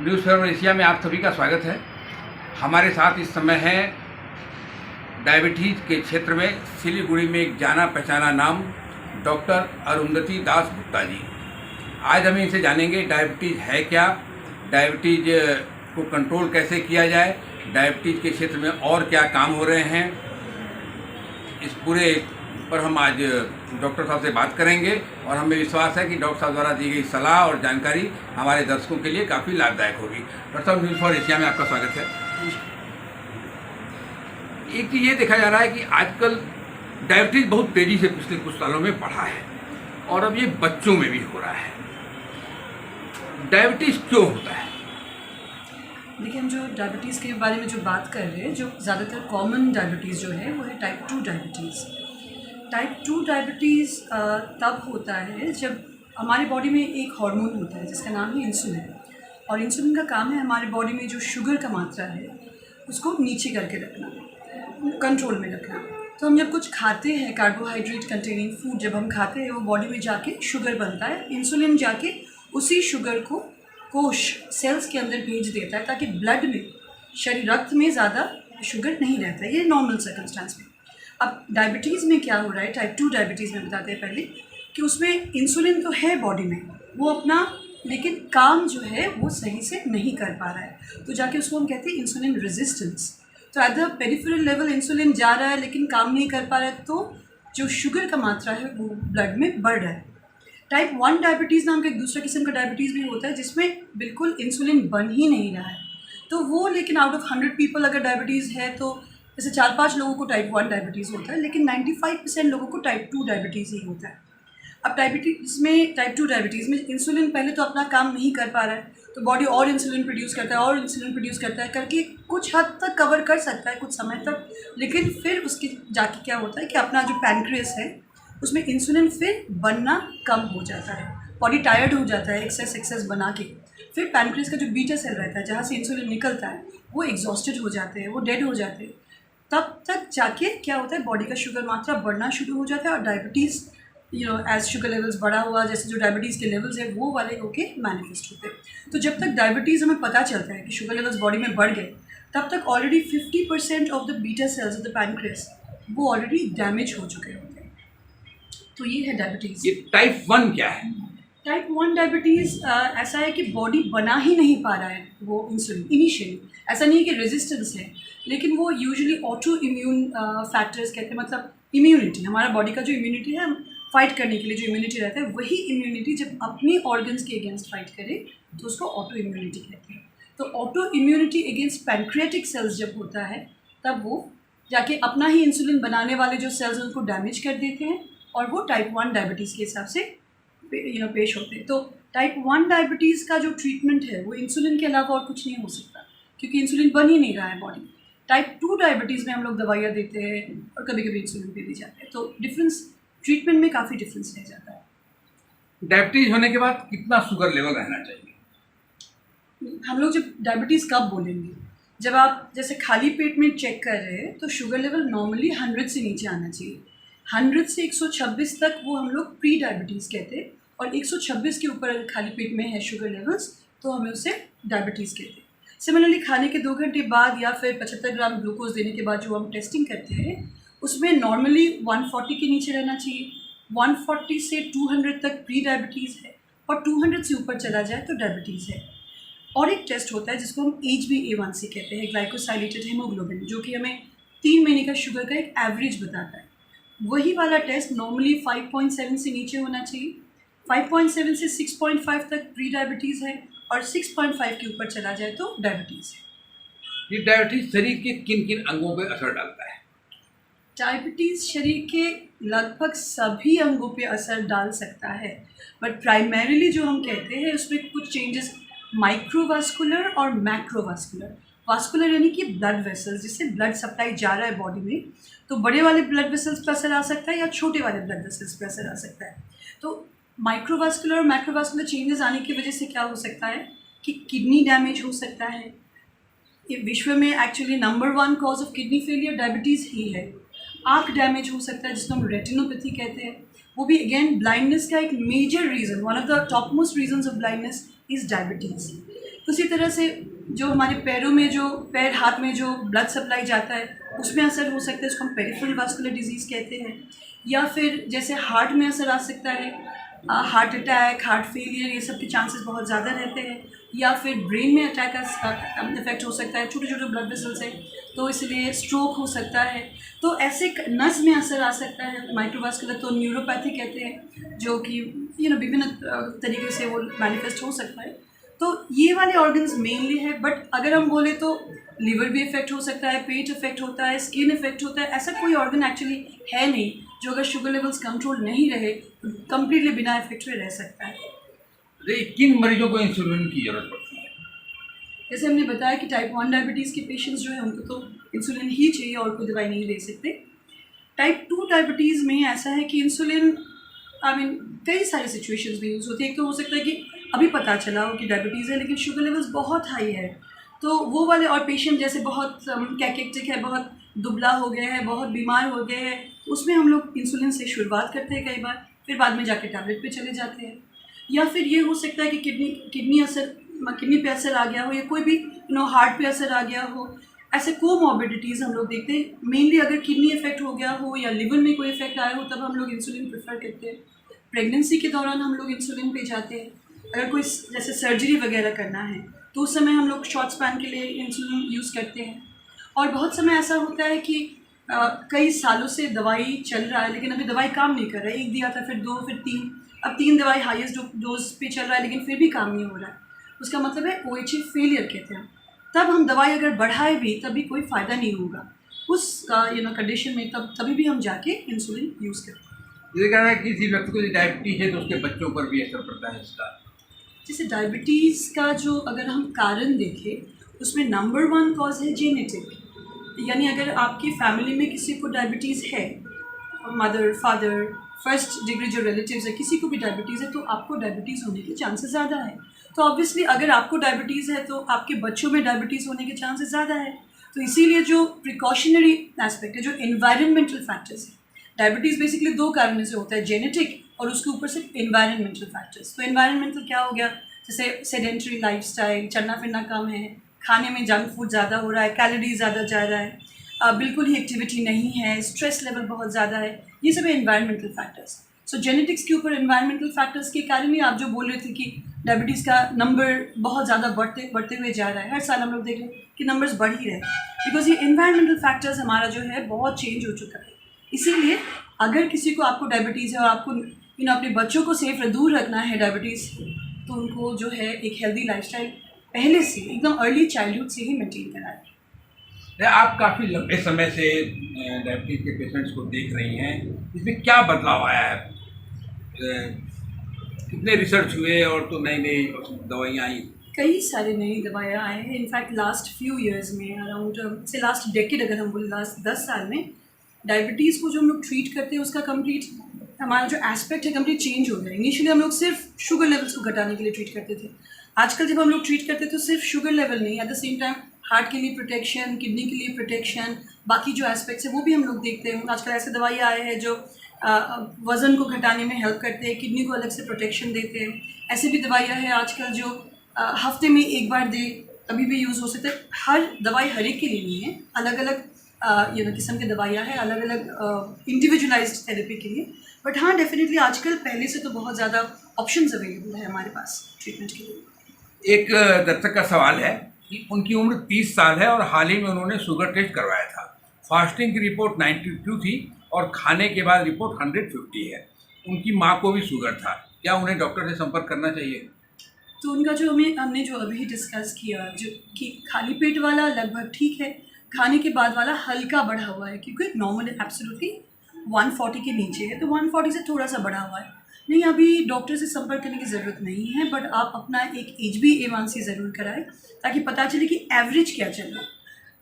News for Asia में आप सभी का स्वागत है। हमारे साथ इस समय है डायबिटीज़ के क्षेत्र में सिलीगुड़ी में एक जाना पहचाना नाम डॉक्टर अरुंधति दास गुप्ता जी। आज हम इनसे जानेंगे डायबिटीज़ है क्या, डायबिटीज़ को कंट्रोल कैसे किया जाए, डायबिटीज़ के क्षेत्र में और क्या काम हो रहे हैं। इस पूरे पर हम आज डॉक्टर साहब से बात करेंगे और हमें विश्वास है कि डॉक्टर साहब द्वारा दी गई सलाह और जानकारी हमारे दर्शकों के लिए काफ़ी लाभदायक होगी। डॉक्टर साहब, न्यूज़ फॉर एशिया में आपका स्वागत है। एक चीज़ ये देखा जा रहा है कि आजकल डायबिटीज़ बहुत तेज़ी से पिछले कुछ सालों में बढ़ा है और अब ये बच्चों में भी हो रहा है। डायबिटीज़ क्यों होता है? देखिए, हम जो डायबिटीज़ के बारे में जो बात कर रहे हैं, जो ज़्यादातर कॉमन डायबिटीज़ जो है वो है टाइप 2 डायबिटीज़। टाइप 2 डायबिटीज़ तब होता है जब हमारी बॉडी में एक हार्मोन होता है जिसका नाम है इंसुलिन, और इंसुलिन का काम है हमारी बॉडी में जो शुगर का मात्रा है उसको नीचे करके रखना, कंट्रोल में रखना। तो हम जब कुछ खाते हैं, कार्बोहाइड्रेट कंटेनिंग फूड जब हम खाते हैं, वो बॉडी में जाके शुगर बनता है। इंसुलिन जाके उसी शुगर को कोश सेल्स के अंदर भेज देता है ताकि ब्लड में, शरीर रक्त में ज़्यादा शुगर नहीं रहता है। ये नॉर्मल सर्कमस्टांस में। अब डायबिटीज़ में क्या हो रहा है, टाइप 2 डायबिटीज़ में बताते हैं पहले कि उसमें इंसुलिन तो है बॉडी में, वो अपना, लेकिन काम जो है वो सही से नहीं कर पा रहा है। तो जाके उसको हम कहते हैं इंसुलिन रेजिस्टेंस। तो at the peripheral level insulin जा रहा है लेकिन काम नहीं कर पा रहा है, तो जो शुगर का मात्रा है वो ब्लड में बढ़ रहा है। टाइप 1 डायबिटीज़ नाम का एक दूसरा किस्म का डायबिटीज़ भी होता है जिसमें बिल्कुल इंसुलिन बन ही नहीं रहा है। तो वो, लेकिन आउट ऑफ 100 पीपल अगर डायबिटीज़ है तो जैसे 4-5 लोगों को टाइप 1 डायबिटीज़ होता है, लेकिन 95% लोगों को टाइप 2 डायबिटीज़ ही होता है। अब टाइप 2 डायबिटीज़ में इंसुलिन पहले तो अपना काम नहीं कर पा रहा है, तो बॉडी और इंसुलिन प्रोड्यूस करता है और इंसुलिन प्रोड्यूस करता है करके कुछ हद तक कवर कर सकता है कुछ समय तक, लेकिन फिर उसके जाके क्या होता है कि अपना जो पैनक्रियास है उसमें इंसुलिन फिर बनना कम हो जाता है। बॉडी टायर्ड हो जाता है एक्सेस बना के। फिर पैनक्रियास का जो बीटा सेल रहता है जहाँ से इंसुलिन निकलता है वो एग्जॉस्टेड हो जाते हैं, वो डेड हो जाते हैं। तब तक जाके क्या होता है, बॉडी का शुगर मात्रा बढ़ना शुरू हो जाता है और डायबिटीज़ एज शुगर लेवल्स बढ़ा हुआ, जैसे जो डायबिटीज़ के लेवल्स है वो वाले होके मैनिफेस्ट होते हैं। तो जब तक डायबिटीज़ हमें पता चलता है कि शुगर लेवल्स बॉडी में बढ़ गए, तब तक already 50% of the beta cells of the pancreas वो ऑलरेडी डैमेज हो चुके होते हैं। तो ये है डायबिटीज़। ये टाइप 1 क्या है? टाइप 1 डायबिटीज़ ऐसा है कि बॉडी बना ही नहीं पा रहा है वो इंसुलिन इनिशियली। ऐसा नहीं है कि रेजिस्टेंस है, लेकिन वो यूजुअली ऑटो इम्यून फैक्टर्स कहते हैं, मतलब इम्यूनिटी, हमारा बॉडी का जो इम्यूनिटी है, फाइट करने के लिए जो इम्यूनिटी रहता है, वही इम्यूनिटी जब अपने ऑर्गन्स के अगेंस्ट फाइट करे तो उसको ऑटो इम्यूनिटी कहते हैं। तो auto immunity against pancreatic cells जब होता है तब वो जाके अपना ही इंसुलिन बनाने वाले जो सेल्स हैं उनको डैमेज कर देते हैं और वो टाइप 1 डायबिटीज़ के हिसाब से पेश होते हैं। तो टाइप 1 डायबिटीज़ का जो ट्रीटमेंट है वो इंसुलिन के अलावा और कुछ नहीं हो सकता, क्योंकि इंसुलिन बन ही नहीं रहा है बॉडी। टाइप 2 डायबिटीज़ में हम लोग दवाइयाँ देते हैं और कभी कभी इंसुलिन पे भी जाते हैं, तो डिफरेंस ट्रीटमेंट में काफ़ी डिफरेंस रह जाता है। डायबिटीज़ होने के बाद कितना शुगर लेवल रहना चाहिए? हम लोग जब डायबिटीज़ कब बोलेंगे, जब आप जैसे खाली पेट में चेक कर रहे हैं तो शुगर लेवल नॉर्मली 100 से नीचे आना चाहिए। 100 से 126 तक वो हम लोग प्री डायबिटीज़ कहते हैं, और 126 के ऊपर अगर खाली पेट में है शुगर लेवल्स तो हमें उसे डायबिटीज़ कहते हैं। सिमिलरली खाने के 2 घंटे बाद या फिर 75 ग्राम ग्लूकोज देने के बाद जो हम टेस्टिंग करते हैं उसमें नॉर्मली 140 के नीचे रहना चाहिए। 140 से 200 तक प्री डायबिटीज़ है और 200 से ऊपर चला जाए तो डायबिटीज़ है। और एक टेस्ट होता है जिसको हम HbA1c कहते हैं, ग्लाइकोसाइलेटेड हीमोग्लोबिन, जो कि हमें 3 महीने का शुगर का एक एवरेज बताता है। वही वाला टेस्ट नॉर्मली 5.7 से नीचे होना चाहिए। 5.7 से 6.5 तक प्री डायबिटीज़ है और 6.5 के ऊपर चला जाए तो डायबिटीज़ है। ये डायबिटीज़ शरीर के किन किन अंगों पर असर डालता है? डायबिटीज़ शरीर के लगभग सभी अंगों पे असर डाल सकता है, बट प्राइमरीली जो हम कहते हैं उसमें कुछ चेंजेस माइक्रोवास्कुलर और मैक्रोवास्कुलर। वास्कुलर यानी कि ब्लड वेसल्स, जिससे ब्लड सप्लाई जा रहा है बॉडी में, तो बड़े वाले ब्लड वेसल्स पर असर आ सकता है या छोटे वाले ब्लड वेसल्स पर असर आ सकता है। तो माइक्रोवास्कुलर और मैक्रोवास्कुलर चेंजेस आने की वजह से क्या हो सकता है कि किडनी डैमेज हो सकता है। ये विश्व में actually number 1 cause of kidney failure diabetes ही है। आँख डैमेज हो सकता है जिसको हम रेटिनोपैथी कहते हैं, वो भी अगेन ब्लाइंडनेस का एक major reason, one of the top most reasons of blindness is diabetes. उसी तरह से जो हमारे पैरों में जो पैर हाथ में जो ब्लड सप्लाई जाता है उसमें असर हो सकता है, उसको हम पेरिफेरल वास्कुलर डिजीज़ कहते हैं। या फिर जैसे हार्ट में असर आ सकता है, हार्ट अटैक, हार्ट फेलियर, ये सब के चांसेस बहुत ज़्यादा रहते हैं। या फिर ब्रेन में अटैक का इफेक्ट हो सकता है, छोटे छोटे ब्लड वेसल्स हैं तो इसलिए स्ट्रोक हो सकता है। तो ऐसे नस में असर आ सकता है, माइक्रोवास्कुलर, तो न्यूरोपैथी कहते हैं, जो कि विभिन्न तरीके से वो मैनिफेस्ट हो सकता है। तो ये वाले ऑर्गन्स मेनली है। बट अगर हम बोले तो लिवर भी इफेक्ट हो सकता है, पेट इफेक्ट होता है, स्किन इफेक्ट होता है। ऐसा कोई ऑर्गन एक्चुअली है नहीं जो अगर शुगर लेवल्स कंट्रोल नहीं रहे तो कम्प्लीटली बिना इफेक्ट में रह सकता है। किन मरीजों को इंसुलिन की जरूरत पड़ती है? जैसे हमने बताया कि टाइप 1 डायबिटीज़ के पेशेंट्स जो है उनको तो इंसुलिन ही चाहिए और कोई दवाई नहीं ले सकते। टाइप 2 डायबिटीज़ में ऐसा है कि इंसुलिन कई सारी सिचुएशंस में यूज़ होती है। एक तो हो सकता है कि अभी पता चला हो कि डायबिटीज़ है लेकिन शुगर लेवल्स बहुत हाई है, तो वो वाले, और पेशेंट जैसे बहुत कैकेक्टिक है, बहुत दुबला हो गया है, बहुत बीमार हो गए हैं, उसमें हम लोग इंसुलिन से शुरुआत करते हैं कई बार, फिर बाद में जाके टैबलेट पे चले जाते हैं। या फिर ये हो सकता है कि किडनी पे असर आ गया हो, या कोई भी हार्ट पे असर आ गया हो। ऐसे कोमॉर्बिडिटीज़ हम लोग देखते हैं। मेनली अगर किडनी इफेक्ट हो गया हो या लिवर में कोई इफेक्ट आया हो तब हम लोग इंसुलिन प्रेफर करते हैं। प्रेगनेंसी के दौरान हम लोग इंसुलिन पे जाते हैं। अगर कोई जैसे सर्जरी वगैरह करना है तो उस समय हम लोग शॉर्ट स्पैन के लिए इंसुलिन यूज़ करते हैं। और बहुत समय ऐसा होता है कि कई सालों से दवाई चल रहा है लेकिन अभी दवाई काम नहीं कर रहा है। एक दिया था, फिर 2, फिर 3, अब 3 दवाई हाईएस्ट डोज पे चल रहा है लेकिन फिर भी काम नहीं हो रहा है। उसका मतलब है OHA फेलियर कहते हैं। तब हम दवाई अगर बढ़ाए भी तभी कोई फ़ायदा नहीं होगा उस कंडीशन में, तभी भी हम जाके इंसुलिन यूज़ करते हैं। जैसे कहना है किसी व्यक्ति को डायबिटीज है तो उसके बच्चों पर भी असर पड़ता है इसका। जैसे डायबिटीज़ का जो अगर हम कारण देखें उसमें नंबर 1 कॉज है जेनेटिक। यानी अगर आपकी फैमिली में किसी को डायबिटीज़ है, मदर, फादर, फर्स्ट डिग्री जो रिलेटिव्स है, किसी को भी डायबिटीज़ है तो आपको डायबिटीज़ होने के चांसेस ज़्यादा है। तो ऑब्वियसली अगर आपको डायबिटीज़ है तो आपके बच्चों में डायबिटीज़ होने के चांसेस ज़्यादा है। तो इसीलिए जो प्रिकॉशनरी एस्पेक्ट है, जो एनवायरमेंटल फैक्टर्स है, डायबिटीज़ बेसिकली 2 कारणों से होता है, जेनेटिक और उसके ऊपर से एनवायरमेंटल फैक्टर्स। तो एनवायरमेंटल क्या हो गया, जैसे सेडेंटरी लाइफस्टाइल, चलना फिरना कम है, खाने में जंक फूड ज़्यादा हो रहा है, कैलोरीज ज़्यादा जा रहा है, बिल्कुल ही एक्टिविटी नहीं है, स्ट्रेस लेवल बहुत ज़्यादा है, ये सब है एनवायरमेंटल फैक्टर्स। सो जेनेटिक्स के ऊपर एनवायरमेंटल फैक्टर्स के कारण ही आप जो बोल रहे थे कि डायबिटीज़ का नंबर बहुत ज़्यादा बढ़ते हुए जा रहा है। हर साल हम लोग देख रहे हैं कि नंबर्स बढ़ ही रहे हैं बिकॉज ये एनवायरमेंटल फैक्टर्स हमारा जो है बहुत चेंज हो चुका है। इसीलिए अगर किसी को आपको डायबिटीज़ है और आपको अपने बच्चों को सेफ दूर रखना है डायबिटीज़, तो उनको जो है एक हेल्दी लाइफस्टाइल पहले से एकदम अर्ली चाइल्डहुड से ही मेंटेन कराएं। आप काफ़ी लंबे समय से डायबिटीज के पेशेंट्स को देख रही हैं, इसमें क्या बदलाव आया है? कितने रिसर्च हुए और तो नई नई दवाइयाँ आई? कई सारी नई दवाइयाँ आए हैं। इनफैक्ट लास्ट फ्यू इयर्स में, अराउंड से लास्ट डेकेड अगर हम बोले, लास्ट 10 साल में डायबिटीज़ को जो हम लोग ट्रीट करते हैं उसका कंप्लीट हमारा जो एस्पेक्ट है कंप्लीट चेंज हो गया। इनिशियली हम लोग सिर्फ शुगर लेवल्स को घटाने के लिए ट्रीट करते थे। आजकल जब हम लोग ट्रीट करते तो सिर्फ शुगर लेवल नहीं, at the same time heart के लिए प्रोटेक्शन, किडनी के लिए प्रोटेक्शन, बाकी जो एस्पेक्ट्स है वो भी हम लोग देखते हैं। आजकल ऐसे दवाइयाँ आए हैं जो वज़न को घटाने में हेल्प करते हैं, किडनी को अलग से प्रोटेक्शन देते हैं। ऐसे भी दवाइयाँ हैं आजकल जो हफ्ते में एक बार दे कभी भी यूज़ हो सकते हैं। हर दवाई हर एक के लिए नहीं है, अलग अलग किस्म की दवाइयाँ हैं, अलग अलग इंडिविजुअलाइज्ड थेरेपी के लिए। बट हाँ, डेफिनेटली आजकल पहले से तो बहुत ज़्यादा ऑप्शंस अवेलेबल है हमारे पास ट्रीटमेंट के लिए। एक दर्शक का सवाल है कि उनकी उम्र 30 साल है और हाल ही में उन्होंने शुगर टेस्ट करवाया था। फास्टिंग की रिपोर्ट 92 थी और खाने के बाद रिपोर्ट 150 है। उनकी माँ को भी शुगर था, क्या उन्हें डॉक्टर से संपर्क करना चाहिए? तो उनका जो हमने जो अभी डिस्कस किया, जो कि खाली पेट वाला लगभग ठीक है, खाने के बाद वाला हल्का बढ़ा हुआ है, क्योंकि नॉर्मल एब्सोल्युटली 140 के नीचे है, तो 140 से थोड़ा सा बढ़ा हुआ है। नहीं, अभी डॉक्टर से संपर्क करने की ज़रूरत नहीं है, बट आप अपना एक HbA1c ज़रूर कराएं ताकि पता चले कि एवरेज क्या चल रहा है।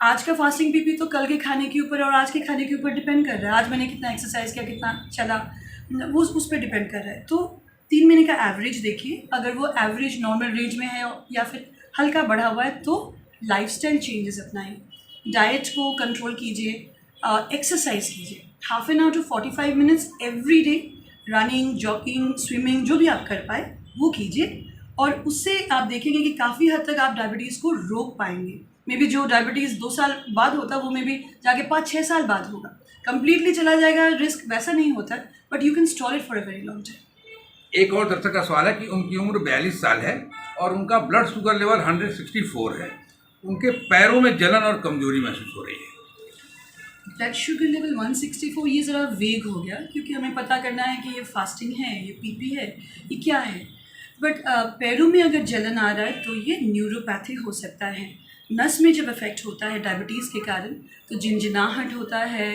आज का फास्टिंग BP तो कल के खाने के ऊपर और आज के खाने के ऊपर डिपेंड कर रहा है। आज मैंने कितना एक्सरसाइज किया, कितना चला, वो उस पर डिपेंड कर रहा है। तो 3 महीने का एवरेज देखिए, अगर वो एवरेज नॉर्मल रेंज में है या फिर हल्का बढ़ा हुआ है तो लाइफस्टाइल चेंजेस अपनाएं, डाइट को कंट्रोल कीजिए, एक्सरसाइज कीजिए, half an hour to 45 minutes every day, running, jogging, swimming, जो भी आप कर पाए वो कीजिए। और उससे आप देखेंगे कि काफ़ी हद तक आप डायबिटीज़ को रोक पाएंगे। मे बी जो डायबिटीज़ 2 साल बाद होता है वो मे बी जाके 5-6 साल बाद होगा। कंप्लीटली चला जाएगा, रिस्क वैसा नहीं होता है, but you can stall it for a very long time. एक और दर्शक का सवाल है कि उनकी उम्र 42 साल है और उनका ब्लड शुगर लेवल 164 है। उनके पैरों में जलन और कमजोरी महसूस हो रही है। ब्लड शुगर लेवल 164 ये ज़रा वेग हो गया, क्योंकि हमें पता करना है कि ये फास्टिंग है, ये पीपी है, ये क्या है। बट पैरों में अगर जलन आ रहा है तो ये न्यूरोपैथी हो सकता है। नस में जब इफ़ेक्ट होता है डायबिटीज़ के कारण तो झिंझनाहट होता है,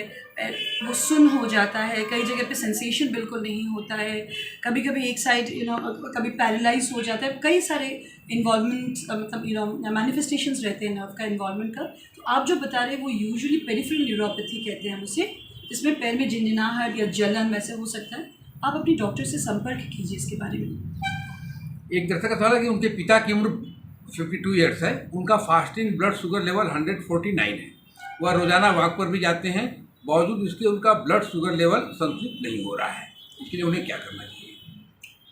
वो सुन्न हो जाता है, कई जगह पे सेंसेशन बिल्कुल नहीं होता है, कभी कभी एक साइड कभी पैरालाइज हो जाता है, कई सारे इन्वॉल्वमेंट मतलब मैनिफेस्टेशंस रहते हैं नर्व का इन्वॉल्वमेंट का। तो आप जो बता रहे हैं वो यूजुअली पेरिफेरल न्यूरोपैथी कहते हैं उसे, जिसमें पैर में झिंझनाहट या जलन वैसे हो सकता है। आप अपने डॉक्टर से संपर्क कीजिए इसके बारे में। एक दर्शक का सवाल है कि उनके पिता की उम्र 52 ईयर्स है। उनका फास्टिंग ब्लड शुगर लेवल 149 है। वह रोजाना वॉक पर भी जाते हैं, बावजूद इसके उनका ब्लड शुगर लेवल संतुलित नहीं हो रहा है। इसके लिए उन्हें क्या करना चाहिए?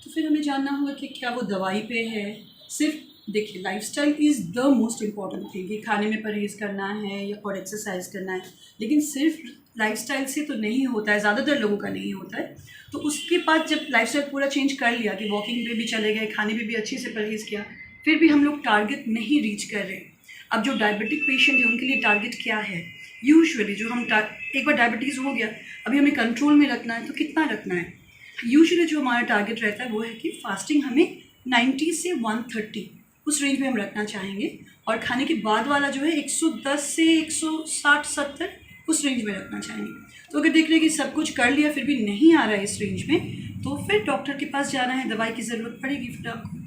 तो फिर हमें जानना होगा कि क्या वो दवाई पे है। सिर्फ देखिए, lifestyle is the most important thing कि खाने में परहेज़ करना है या और एक्सरसाइज करना है, लेकिन सिर्फ लाइफस्टाइल से तो नहीं होता है, ज़्यादातर लोगों का नहीं होता है। तो उसके बाद जब लाइफस्टाइल पूरा चेंज कर लिया कि वॉकिंग पे भी चले गए, खाने पे भी अच्छे से परहेज़ किया, फिर भी हम लोग टारगेट नहीं रीच कर रहे। अब जो डायबिटिक पेशेंट है उनके लिए टारगेट क्या है? यूजुअली जो हम एक बार डायबिटीज़ हो गया, अभी हमें कंट्रोल में रखना है तो कितना रखना है? यूजुअली जो हमारा टारगेट रहता है वो है कि फास्टिंग हमें 90 से 130 उस रेंज में हम रखना चाहेंगे, और खाने के बाद वाला जो है 110 से 160-70 उस रेंज में रखना चाहेंगे। तो अगर देख रहे हैं कि सब कुछ कर लिया फिर भी नहीं आ रहा है इस रेंज में, तो फिर डॉक्टर के पास जाना है, दवाई की ज़रूरत पड़ेगी फिर आपको।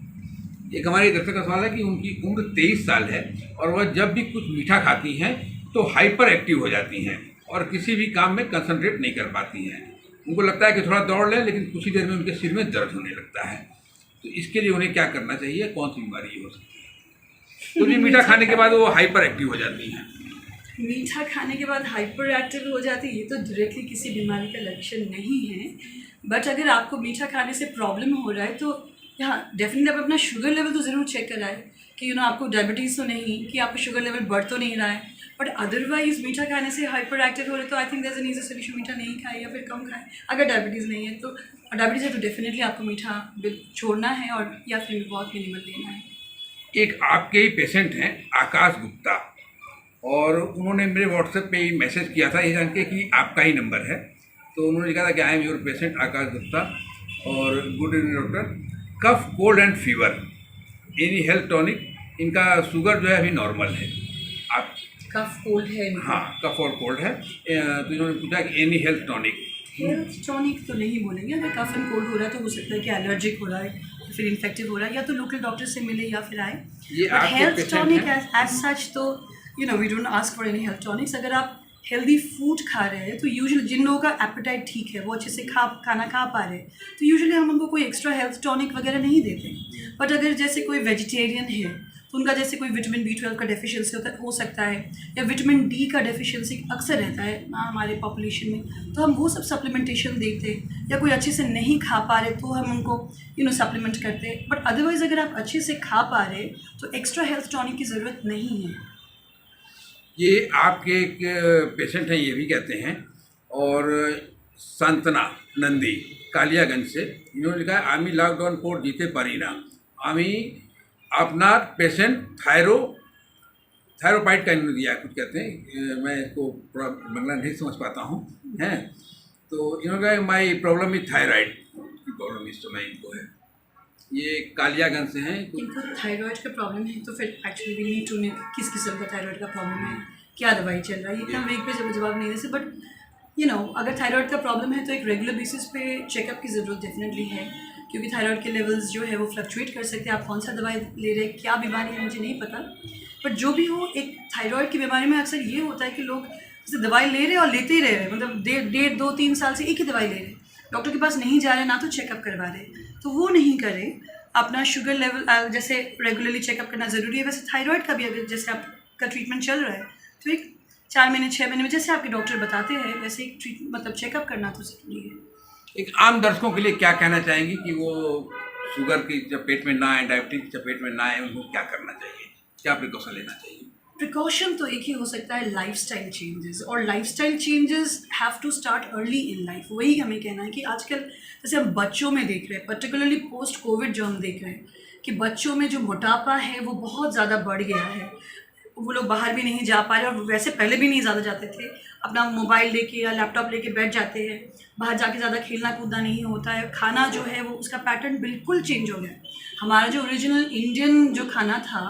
एक हमारे दर्शक का सवाल है कि उनकी उम्र 23 साल है और वह जब भी कुछ मीठा खाती हैं तो हाइपर एक्टिव हो जाती हैं और किसी भी काम में कंसंट्रेट नहीं कर पाती हैं। उनको लगता है कि थोड़ा दौड़ लें, लेकिन कुछ ही देर में उनके सिर में दर्द होने लगता है। तो इसके लिए उन्हें क्या करना चाहिए? कौन सी बीमारी ये हो सकती है? कुछ भी मीठा खाने के बाद वो हाइपर एक्टिव हो जाती हैं। मीठा खाने के बाद हाइपर एक्टिव हो जाती है, ये तो डायरेक्टली किसी बीमारी का लक्षण नहीं है। बट अगर आपको मीठा खाने से प्रॉब्लम हो रहा है तो हाँ, डेफिनेटली आप अपना शुगर लेवल तो ज़रूर चेक कराएं कि आपको डायबिटीज़ तो नहीं, कि आपका शुगर लेवल बढ़ तो नहीं रहा है। बट अदरवाइज मीठा खाने से हाइपर एक्टिव हो रहे तो I think that's an easy solution, मीठा नहीं खाए या फिर कम खाएं। अगर डायबिटीज़ नहीं है तो, डायबिटीज़ है तो डेफिनेटली आपको मीठा छोड़ना है और या फिर बहुत मिनिमल लेना है। एक आपके ही पेशेंट हैं आकाश गुप्ता, और उन्होंने मेरे व्हाट्सएप पे ही मैसेज किया था ये जान के कि आपका ही नंबर है। तो उन्होंने लिखा था कि I am your patient Akash Gupta और good evening doctor, cough cold and fever, any health tonic. इनका शुगर जो है अभी नॉर्मल है। आप कफ कोल्ड है? हाँ, कफ और कोल्ड है। तो इन्होंने पूछा कि any health tonic. Health tonic तो नहीं बोलेंगे। अगर कफ एंड कोल्ड हो रहा है तो हो सकता है कि एलर्जिक हो रहा है या फिर इन्फेक्टिव हो रहा है, या तो लोकल डॉक्टर से मिले या फिर आए। ये आपके हेल्थ पेशेंट टॉनिक हैं? एज सच तो we don't ask for any health tonics. अगर आप हेल्दी फूड खा रहे हैं तो यूजुअली जिन लोगों का एपेटाइट ठीक है, वो अच्छे से खाना खा पा रहे हैं, तो यूजुअली हम उनको कोई एक्स्ट्रा हेल्थ टॉनिक वगैरह नहीं देते। बट अगर जैसे कोई वेजिटेरियन है तो उनका जैसे कोई विटामिन B12 का डेफिशिएंसी हो सकता है, या विटामिन D का डेफिशिएंसी अक्सर रहता है हमारे पॉपुलेशन में, तो हम वो सब सप्लीमेंटेशन देते हैं। या कोई अच्छे से नहीं खा पा रहे तो हम उनको सप्लीमेंट करते हैं। बट अदरवाइज़ अगर आप अच्छे से खा पा रहे तो एक्स्ट्रा हेल्थ टॉनिक की ज़रूरत नहीं है। ये आपके एक पेशेंट हैं, ये भी कहते हैं। और सांतना नंदी कालियागंज से, इन्होंने लिखा है आमी लॉकडाउन पोर्ट जीते परीना, आमी अपना पेशेंट थायरोपाइड का इन्होंने दिया, कुछ कहते हैं, मैं इसको थोड़ा बंगला नहीं समझ पाता हूँ हैं। तो इन्होंने कहा माई प्रॉब्लम इज थायराइड की प्रॉब्लम इस समय इनको है। ये कालियागंज से हैं। इनको थायराइड का प्रॉब्लम है तो फिर actually we need to know किस किस्म का थायराइड का प्रॉब्लम है, क्या दवाई चल रहा है। इतना वेग पे जवाब नहीं दे सकते। बट अगर थायराइड का प्रॉब्लम है तो एक रेगुलर बेसिस पे चेकअप की ज़रूरत डेफिनेटली है, क्योंकि थायराइड के लेवल्स जो है वो फ्लक्चुएट कर सकते हैं। आप कौन सा दवाई ले रहे हैं, क्या बीमारी है, मुझे नहीं पता। बट जो भी हो, एक थायराइड की बीमारी में अक्सर ये होता है कि लोग जैसे दवाई ले रहे हैं और लेते ही रह रहे हैं, मतलब 1.5-2-3 साल से एक ही दवाई ले रहे हैं, डॉक्टर के पास नहीं जा रहे, ना तो चेकअप करवा रहे। तो वो नहीं करें। अपना शुगर लेवल जैसे रेगुलरली चेकअप करना ज़रूरी है। वैसे थायराइड का भी अगर जैसे आपका ट्रीटमेंट चल रहा है तो एक 4 महीने 6 महीने में जैसे आपके डॉक्टर बताते हैं वैसे एक चेकअप करना तो ज़रूरी है। एक आम दर्शकों के लिए क्या कहना चाहेंगी कि वो शुगर की चपेट में ना आए, डायबिटीज की चपेट में ना आए, उनको क्या करना चाहिए, क्या प्रिकॉशन लेना चाहिए? प्रिकॉशन तो एक ही हो सकता है, लाइफस्टाइल चेंजेस, और lifestyle changes have to start early in life. वही हमें कहना है कि आजकल जैसे हम बच्चों में देख रहे हैं, पर्टिकुलरली पोस्ट कोविड जो हम देख रहे हैं कि बच्चों में जो मोटापा है वो बहुत ज़्यादा बढ़ गया है। वो लोग बाहर भी नहीं जा पा रहे, और वैसे पहले भी नहीं ज़्यादा जाते थे, अपना मोबाइल लेके या लैपटॉप लेके बैठ जाते हैं, बाहर जाके ज़्यादा खेलना कूदना नहीं होता है। खाना जो है वो उसका पैटर्न बिल्कुल चेंज हो गया है। हमारा जो ओरिजिनल इंडियन जो खाना था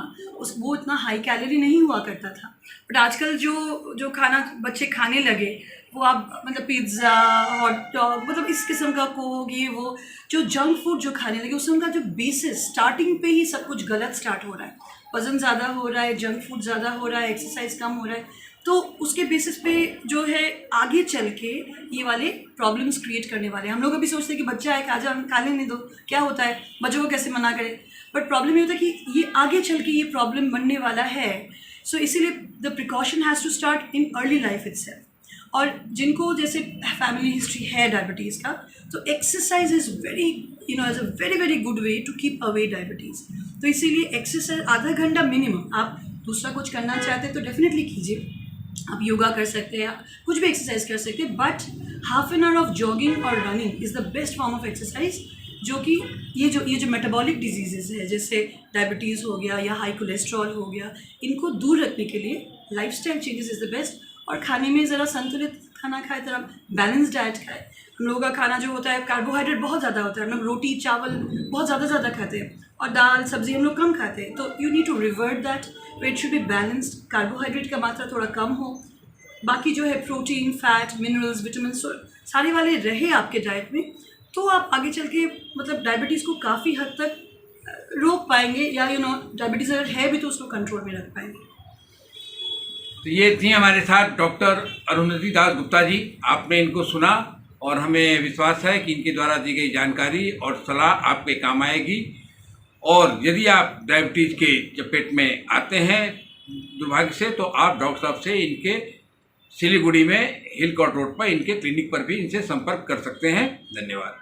वो इतना हाई कैलोरी नहीं हुआ करता था, बट आजकल जो खाना बच्चे खाने लगे वो आप मतलब पिज़्ज़ा, हॉट डॉग, मतलब इस किस्म का कोक, ये वो जो जंक फूड जो खाने लगे, उसमें उनका जो बेसिस स्टार्टिंग पे ही सब कुछ गलत स्टार्ट हो रहा है। वज़न ज़्यादा हो रहा है, जंक फूड ज़्यादा हो रहा है, एक्सरसाइज कम हो रहा है, तो उसके बेसिस पे जो है आगे चल के ये वाले प्रॉब्लम्स क्रिएट करने वाले हैं। हम लोग अभी सोचते हैं कि बच्चा है, खा जा, खा लेने दो, क्या होता है, बच्चों को कैसे मना करें, बट प्रॉब्लम ये होता है कि ये आगे चल के ये प्रॉब्लम बनने वाला है। सो इसीलिए the precaution has to start in early life itself. और जिनको जैसे फैमिली हिस्ट्री है डायबिटीज़ का, तो exercise is very as a very very good way to keep away diabetes. तो इसीलिए एक्सरसाइज आधा घंटा मिनिमम, आप दूसरा कुछ करना चाहते हैं तो डेफिनेटली कीजिए। आप योगा कर सकते हैं, कुछ भी एक्सरसाइज कर सकते हैं, but half an hour of jogging और running is the best form of exercise, जो कि ये जो मेटाबॉलिक डिजीज़ेज़ है जैसे डायबिटीज़ हो गया या हाई कोलेस्ट्रॉल हो गया, इनको दूर रखने के लिए lifestyle changes is the best. और खाने में ज़रा संतुलित खाना खाएं, ज़रा बैलेंस डाइट खाएं। हम लोगों का खाना जो होता है कार्बोहाइड्रेट बहुत ज़्यादा होता है, हम लोग रोटी चावल बहुत ज़्यादा खाते हैं और दाल सब्ज़ी हम लोग कम खाते हैं। तो you need to revert that, it should be balanced, carbohydrate का मात्रा थोड़ा कम हो, बाकी जो है प्रोटीन, फैट, मिनरल्स, विटामिन सारे वाले रहे आपके डाइट में, तो आप आगे चल के मतलब डायबिटीज़ को काफ़ी हद तक रोक पाएंगे, या डायबिटीज़ अगर है भी तो उसको कंट्रोल में रख पाएंगे। तो ये थी हमारे साथ डॉक्टर अरुंधति दास गुप्ता जी। आपने इनको सुना और हमें विश्वास है कि इनके द्वारा दी गई जानकारी और सलाह आपके काम आएगी। और यदि आप डायबिटीज़ के चपेट में आते हैं दुर्भाग्य से, तो आप डॉक्टर साहब से इनके सिलीगुड़ी में हिल कोर्ट रोड पर इनके क्लिनिक पर भी इनसे संपर्क कर सकते हैं। धन्यवाद।